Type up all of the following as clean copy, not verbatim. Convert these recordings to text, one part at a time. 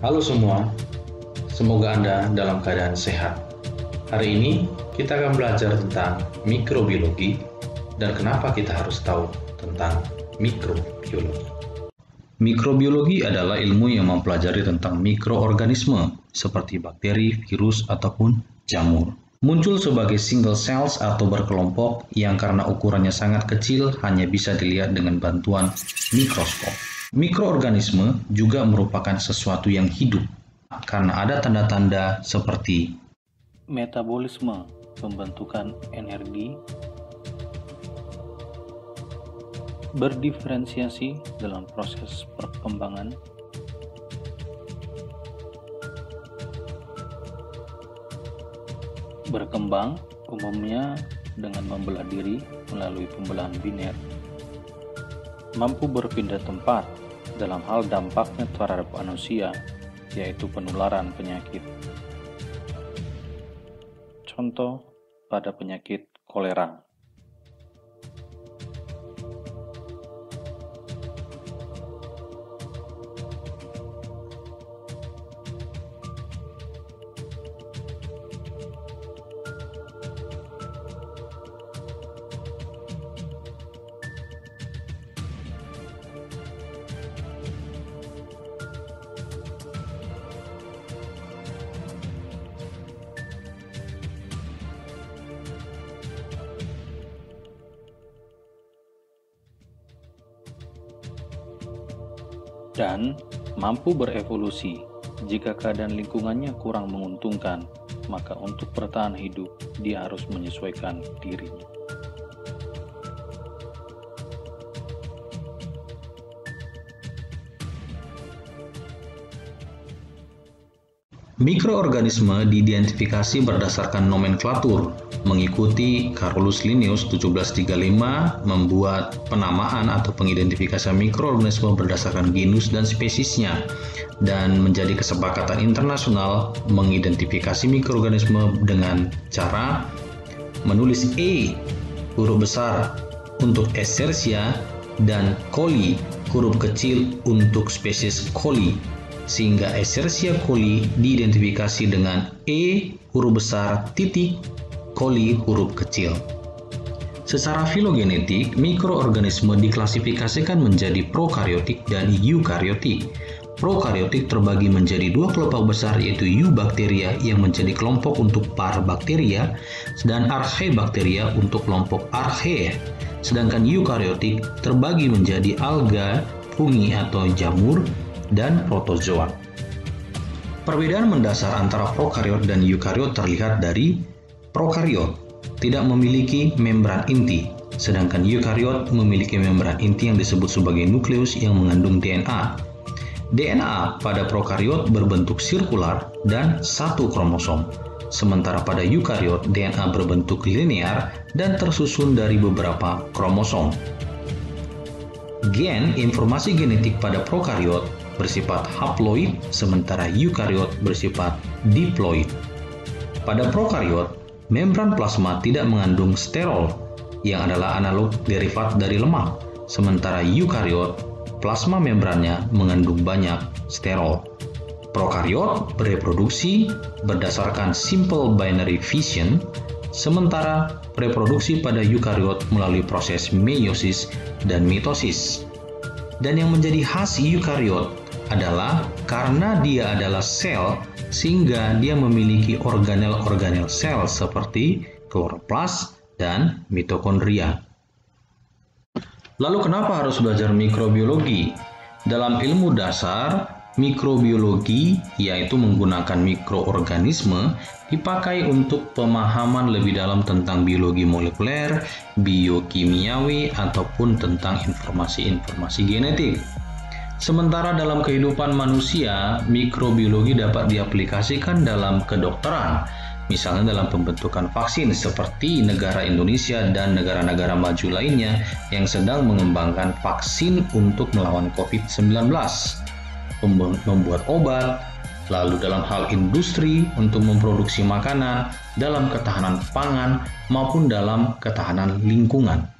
Halo semua, semoga Anda dalam keadaan sehat. Hari ini kita akan belajar tentang mikrobiologi dan kenapa kita harus tahu tentang mikrobiologi. Mikrobiologi adalah ilmu yang mempelajari tentang mikroorganisme seperti bakteri, virus, ataupun jamur. Muncul sebagai single cells atau berkelompok yang karena ukurannya sangat kecil hanya bisa dilihat dengan bantuan mikroskop. Mikroorganisme juga merupakan sesuatu yang hidup karena ada tanda-tanda seperti metabolisme, pembentukan energi, berdiferensiasi dalam proses perkembangan, berkembang umumnya dengan membelah diri melalui pembelahan biner, mampu berpindah tempat dalam hal dampaknya terhadap manusia, yaitu penularan penyakit. Contoh pada penyakit kolera. Dan mampu berevolusi. Jika keadaan lingkungannya kurang menguntungkan, maka untuk bertahan hidup, dia harus menyesuaikan dirinya. mikroorganisme diidentifikasi berdasarkan nomenklatur. Mengikuti Carolus Linnaeus 1735 membuat penamaan atau pengidentifikasian mikroorganisme berdasarkan genus dan spesiesnya, dan menjadi kesepakatan internasional mengidentifikasi mikroorganisme dengan cara menulis E huruf besar untuk Escherichia dan coli huruf kecil untuk spesies coli, sehingga Escherichia coli diidentifikasi dengan E huruf besar titik coli huruf kecil. Secara filogenetik, mikroorganisme diklasifikasikan menjadi prokariotik dan eukariotik. Prokariotik terbagi menjadi dua kelompok besar, yaitu eubacteria yang menjadi kelompok untuk parabakteria dan archaebacteria untuk kelompok archaea. Sedangkan eukariotik terbagi menjadi alga, fungi atau jamur, dan protozoa. Perbedaan mendasar antara prokariot dan eukariot terlihat dari prokariot tidak memiliki membran inti, sedangkan eukariot memiliki membran inti yang disebut sebagai nukleus yang mengandung DNA. DNA pada prokariot berbentuk sirkular dan satu kromosom, sementara pada eukariot DNA berbentuk linear dan tersusun dari beberapa kromosom. Gen informasi genetik pada prokariot bersifat haploid, sementara eukariot bersifat diploid. Pada prokariot, membran plasma tidak mengandung sterol, yang adalah analog derivat dari lemak, sementara eukariot, plasma membrannya mengandung banyak sterol. Prokariot bereproduksi berdasarkan simple binary fission, sementara reproduksi pada eukariot melalui proses meiosis dan mitosis. Dan yang menjadi khas eukariot adalah karena dia adalah sel, sehingga dia memiliki organel-organel sel seperti kloroplas dan mitokondria. Lalu kenapa harus belajar mikrobiologi? Dalam ilmu dasar, mikrobiologi, yaitu menggunakan mikroorganisme, dipakai untuk pemahaman lebih dalam tentang biologi molekuler, biokimiawi, ataupun tentang informasi-informasi genetik. Sementara dalam kehidupan manusia, mikrobiologi dapat diaplikasikan dalam kedokteran, misalnya dalam pembentukan vaksin seperti negara Indonesia dan negara-negara maju lainnya yang sedang mengembangkan vaksin untuk melawan COVID-19, membuat obat, lalu dalam hal industri untuk memproduksi makanan, dalam ketahanan pangan maupun dalam ketahanan lingkungan.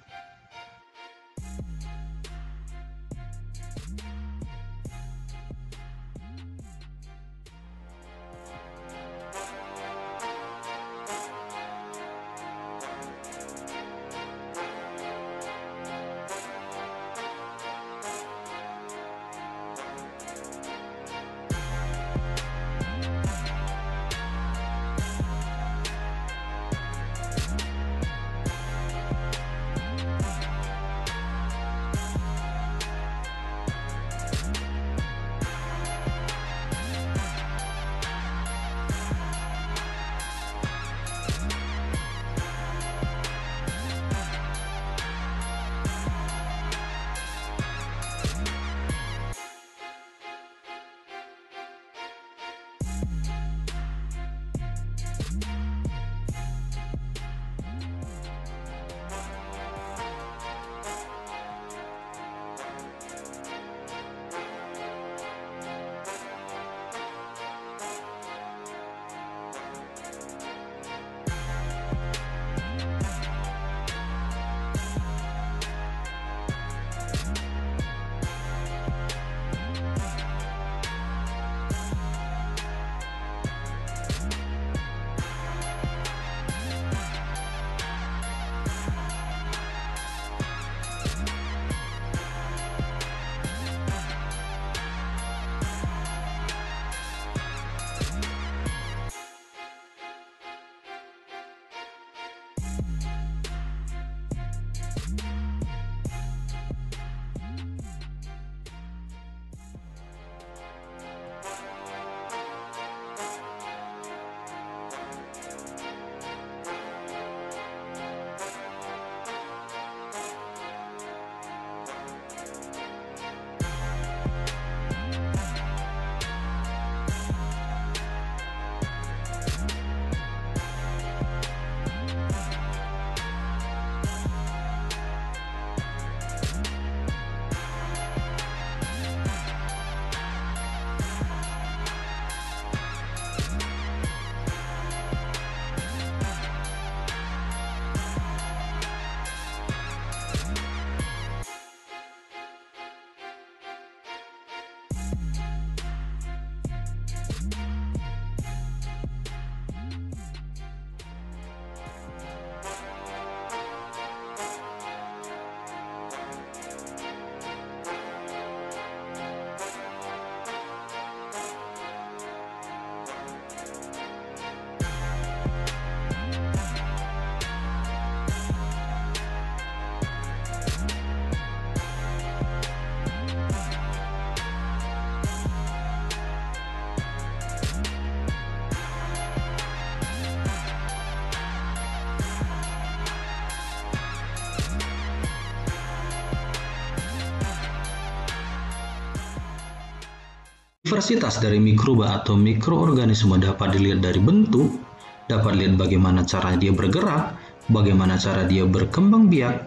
Diversitas dari mikroba atau mikroorganisme dapat dilihat dari bentuk, dapat dilihat bagaimana cara dia bergerak, bagaimana cara dia berkembang biak,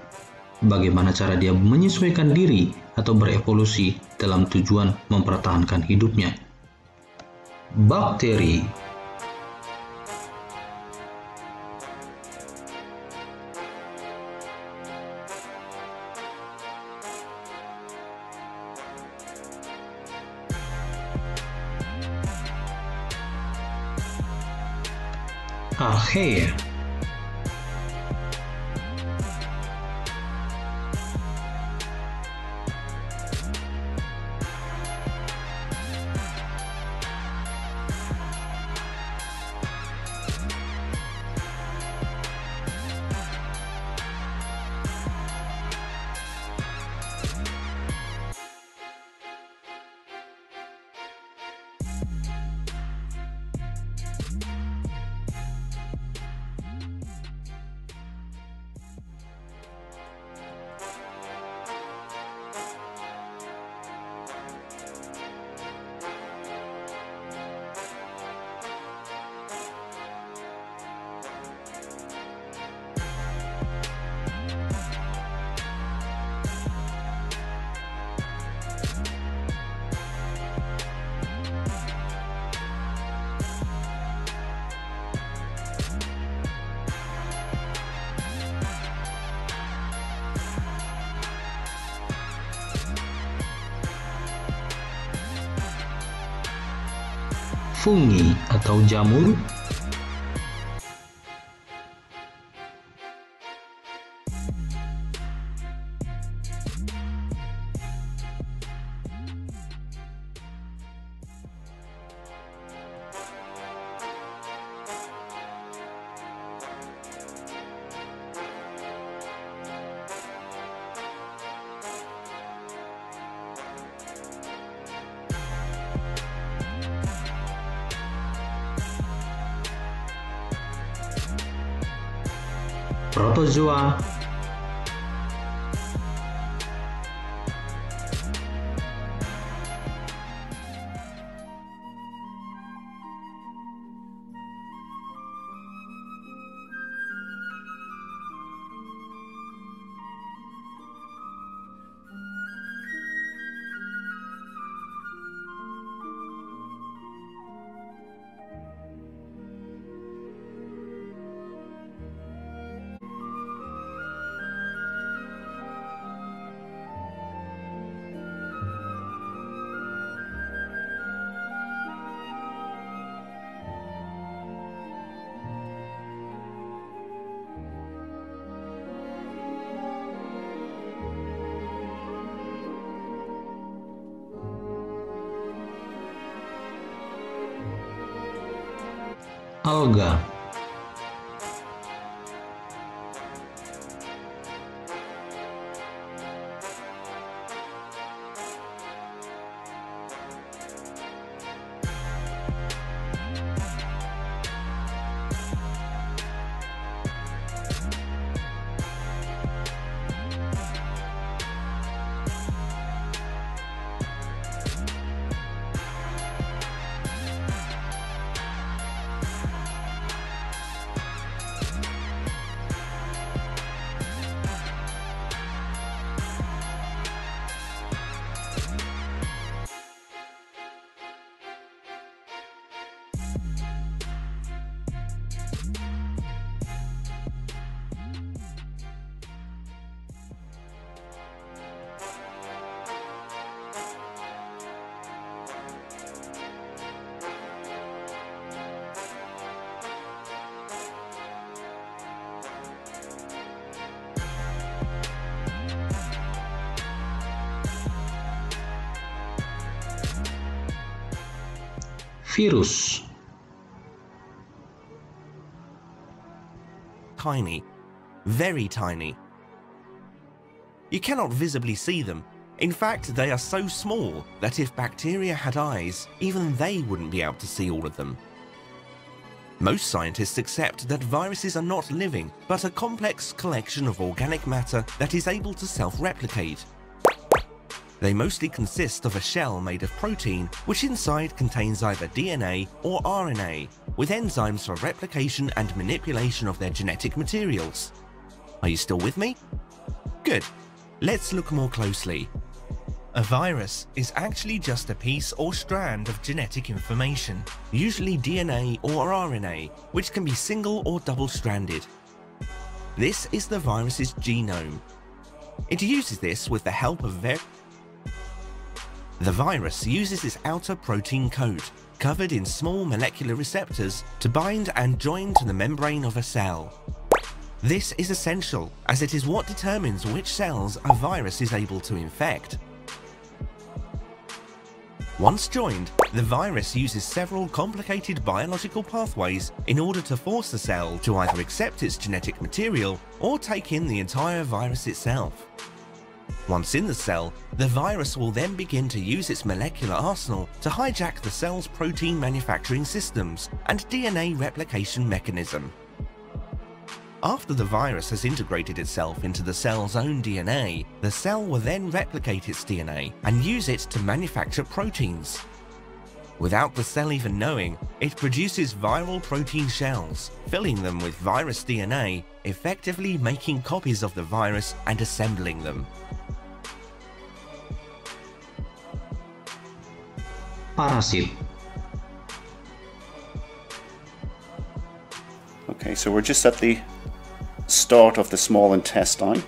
bagaimana cara dia menyesuaikan diri atau berevolusi dalam tujuan mempertahankan hidupnya. Bakteri. Archaea. Fungi atau jamur. Protozoa. Alga. Virus. Tiny. Very tiny. You cannot visibly see them. In fact, they are so small that if bacteria had eyes, even they wouldn't be able to see all of them. Most scientists accept that viruses are not living, but a complex collection of organic matter that is able to self-replicate. They mostly consist of a shell made of protein, which inside contains either DNA or RNA, with enzymes for replication and manipulation of their genetic materials. Are you still with me? Good. Let's look more closely. A virus is actually just a piece or strand of genetic information, usually DNA or RNA, which can be single or double-stranded. This is the virus's genome. It uses this with the help of The virus uses its outer protein coat, covered in small molecular receptors, to bind and join to the membrane of a cell. This is essential, as it is what determines which cells a virus is able to infect. Once joined, the virus uses several complicated biological pathways in order to force the cell to either accept its genetic material or take in the entire virus itself. Once in the cell, the virus will then begin to use its molecular arsenal to hijack the cell's protein manufacturing systems and DNA replication mechanism. After the virus has integrated itself into the cell's own DNA, the cell will then replicate its DNA and use it to manufacture proteins. Without the cell even knowing, it produces viral protein shells, filling them with virus DNA, effectively making copies of the virus and assembling them. Parasit. Okay, so we're just at the start of the small intestine,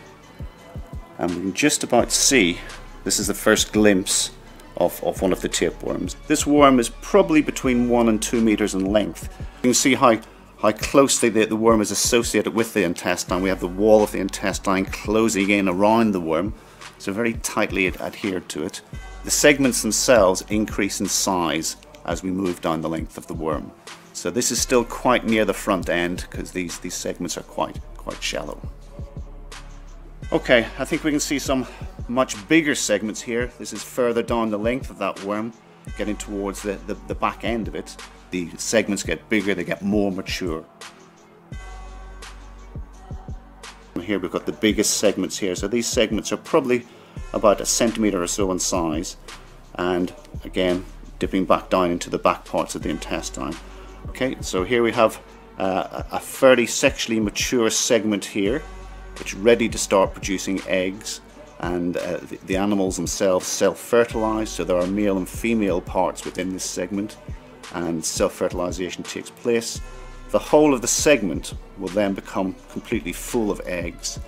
and we can just about see, this is the first glimpse of one of the tapeworms. This worm is probably between 1 and 2 meters in length. You can see how closely the worm is associated with the intestine. We have the wall of the intestine closing in around the worm, so very tightly adhered to it. The segments themselves increase in size as we move down the length of the worm. So this is still quite near the front end because these segments are quite shallow. Okay, I think we can see some much bigger segments here. This is further down the length of that worm, getting towards the back end of it. The segments get bigger, they get more mature. Here we've got the biggest segments here. So these segments are probably about 1 centimeter or so in size, and again dipping back down into the back parts of the intestine. Okay, so here we have a fairly sexually mature segment here. It's ready to start producing eggs, and the animals themselves self-fertilize, so there are male and female parts within this segment, and self-fertilization takes place. The whole of the segment will then become completely full of eggs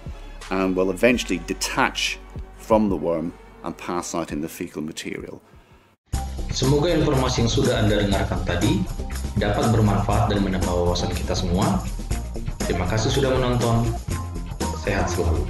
and will eventually detach from the worm and pass out in the fecal material. Semoga informasi yang sudah Anda dengarkan tadi dapat bermanfaat dan menambah wawasan kita semua. Terima kasih sudah menonton. Sehat selalu.